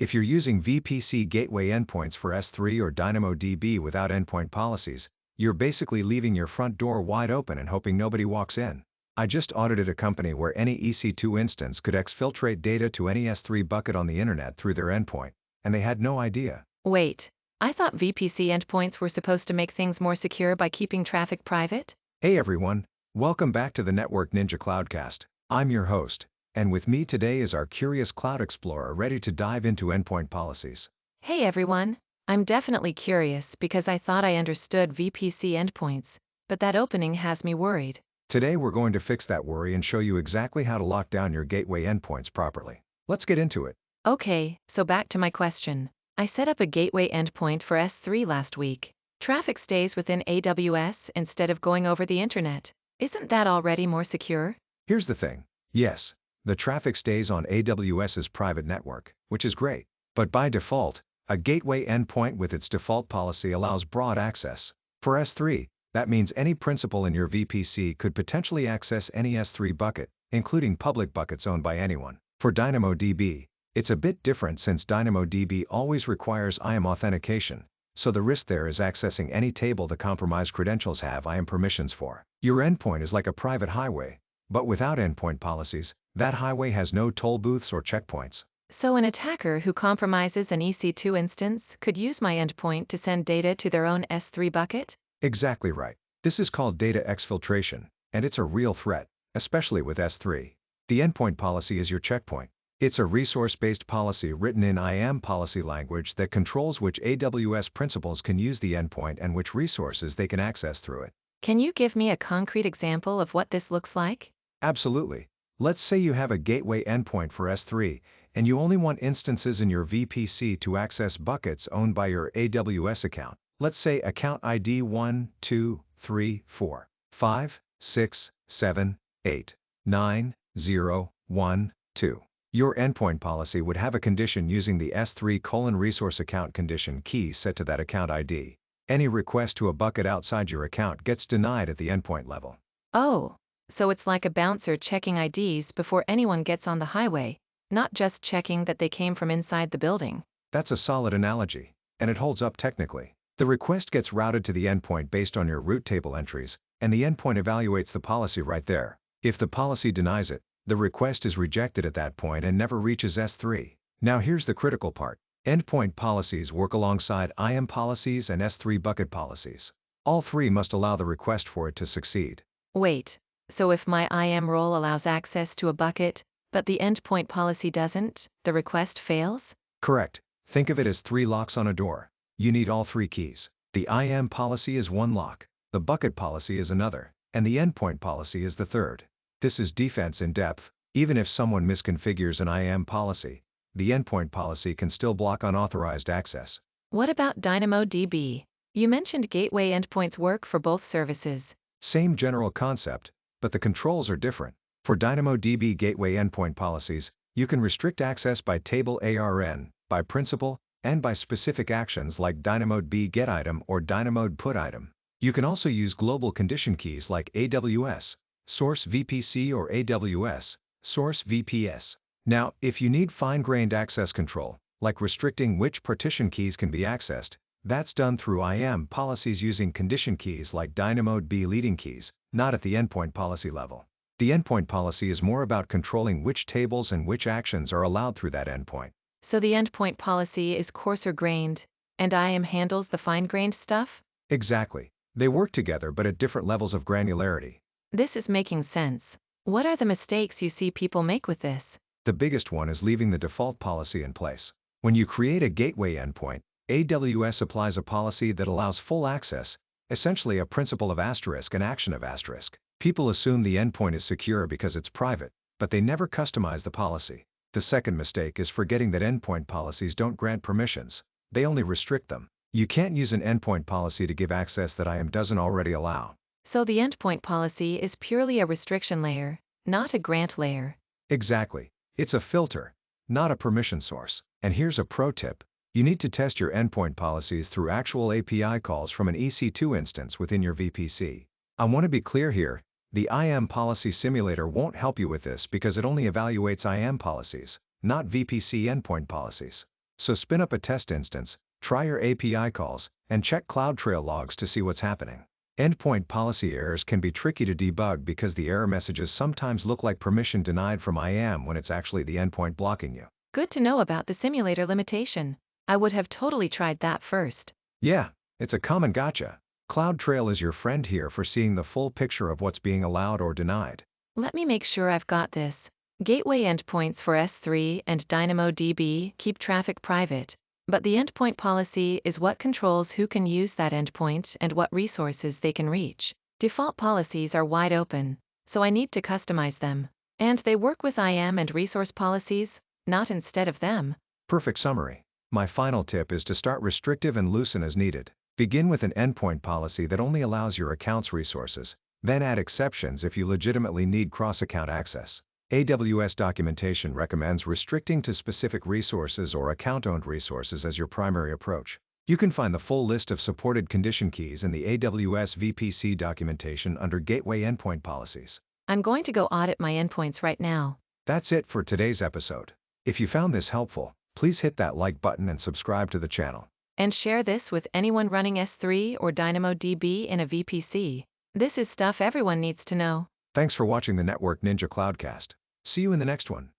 If you're using VPC Gateway Endpoints for S3 or DynamoDB without endpoint policies, you're basically leaving your front door wide open and hoping nobody walks in. I just audited a company where any EC2 instance could exfiltrate data to any S3 bucket on the internet through their endpoint, and they had no idea. Wait, I thought VPC endpoints were supposed to make things more secure by keeping traffic private? Hey everyone, welcome back to the Network Ninja Cloudcast. I'm your host, and with me today is our curious cloud explorer ready to dive into endpoint policies. Hey everyone, I'm definitely curious because I thought I understood VPC endpoints, but that opening has me worried. Today we're going to fix that worry and show you exactly how to lock down your gateway endpoints properly. Let's get into it. Okay, so back to my question. I set up a gateway endpoint for S3 last week. Traffic stays within AWS instead of going over the internet. Isn't that already more secure? Here's the thing. Yes, the traffic stays on AWS's private network, which is great. But by default, a gateway endpoint with its default policy allows broad access. For S3, that means any principal in your VPC could potentially access any S3 bucket, including public buckets owned by anyone. For DynamoDB, it's a bit different since DynamoDB always requires IAM authentication, so the risk there is accessing any table the compromised credentials have IAM permissions for. Your endpoint is like a private highway, but without endpoint policies, that highway has no toll booths or checkpoints. So an attacker who compromises an EC2 instance could use my endpoint to send data to their own S3 bucket? Exactly right. This is called data-exfiltration, and it's a real threat, especially with S3. The endpoint policy is your checkpoint. It's a resource-based policy written in IAM policy language that controls which AWS principals can use the endpoint and which resources they can access through it. Can you give me a concrete example of what this looks like? Absolutely. Let's say you have a gateway endpoint for S3, and you only want instances in your VPC to access buckets owned by your AWS account. Let's say account ID 1, 2, 3, 4, 5, 6, 7, 8, 9, 0, 1, 2. Your endpoint policy would have a condition using the S3:resource account condition key set to that account ID. Any request to a bucket outside your account gets denied at the endpoint level. Oh, so it's like a bouncer checking IDs before anyone gets on the highway, not just checking that they came from inside the building. That's a solid analogy, and it holds up technically. The request gets routed to the endpoint based on your route table entries, and the endpoint evaluates the policy right there. If the policy denies it, the request is rejected at that point and never reaches S3. Now here's the critical part. Endpoint policies work alongside IAM policies and S3 bucket policies. All three must allow the request for it to succeed. Wait, so if my IAM role allows access to a bucket, but the endpoint policy doesn't, the request fails? Correct. Think of it as three locks on a door. You need all three keys. The IAM policy is one lock, the bucket policy is another, and the endpoint policy is the third. This is defense in depth. Even if someone misconfigures an IAM policy, the endpoint policy can still block unauthorized access. What about DynamoDB? You mentioned gateway endpoints work for both services. Same general concept, but the controls are different. For DynamoDB gateway endpoint policies, you can restrict access by table ARN, by principal, and by specific actions like dynamodb getItem or dynamod putItem. You can also use global condition keys like AWS, source VPC or AWS, source VPS. Now, if you need fine-grained access control, like restricting which partition keys can be accessed, that's done through IAM policies using condition keys like dynamodb leading keys, not at the endpoint policy level. The endpoint policy is more about controlling which tables and which actions are allowed through that endpoint. So the endpoint policy is coarser-grained, and IAM handles the fine-grained stuff? Exactly. They work together but at different levels of granularity. This is making sense. What are the mistakes you see people make with this? The biggest one is leaving the default policy in place. When you create a gateway endpoint, AWS applies a policy that allows full access, essentially a principle of asterisk and action of asterisk. People assume the endpoint is secure because it's private, but they never customize the policy. The second mistake is forgetting that endpoint policies don't grant permissions, they only restrict them. You can't use an endpoint policy to give access that IAM doesn't already allow. So the endpoint policy is purely a restriction layer, not a grant layer. Exactly. It's a filter, not a permission source. And here's a pro tip. You need to test your endpoint policies through actual API calls from an EC2 instance within your VPC. I want to be clear here, the IAM policy simulator won't help you with this because it only evaluates IAM policies, not VPC endpoint policies. So spin up a test instance, try your API calls, and check CloudTrail logs to see what's happening. Endpoint policy errors can be tricky to debug because the error messages sometimes look like permission denied from IAM when it's actually the endpoint blocking you. Good to know about the simulator limitation. I would have totally tried that first. Yeah, it's a common gotcha. CloudTrail is your friend here for seeing the full picture of what's being allowed or denied. Let me make sure I've got this. Gateway endpoints for S3 and DynamoDB keep traffic private, but the endpoint policy is what controls who can use that endpoint and what resources they can reach. Default policies are wide open, so I need to customize them. And they work with IAM and resource policies, not instead of them. Perfect summary. My final tip is to start restrictive and loosen as needed. Begin with an endpoint policy that only allows your account's resources, then add exceptions if you legitimately need cross-account access. AWS documentation recommends restricting to specific resources or account-owned resources as your primary approach. You can find the full list of supported condition keys in the AWS VPC documentation under Gateway Endpoint Policies. I'm going to go audit my endpoints right now. That's it for today's episode. If you found this helpful, please hit that like button and subscribe to the channel. And share this with anyone running S3 or DynamoDB in a VPC. This is stuff everyone needs to know. Thanks for watching the Network Ninja Cloudcast. See you in the next one.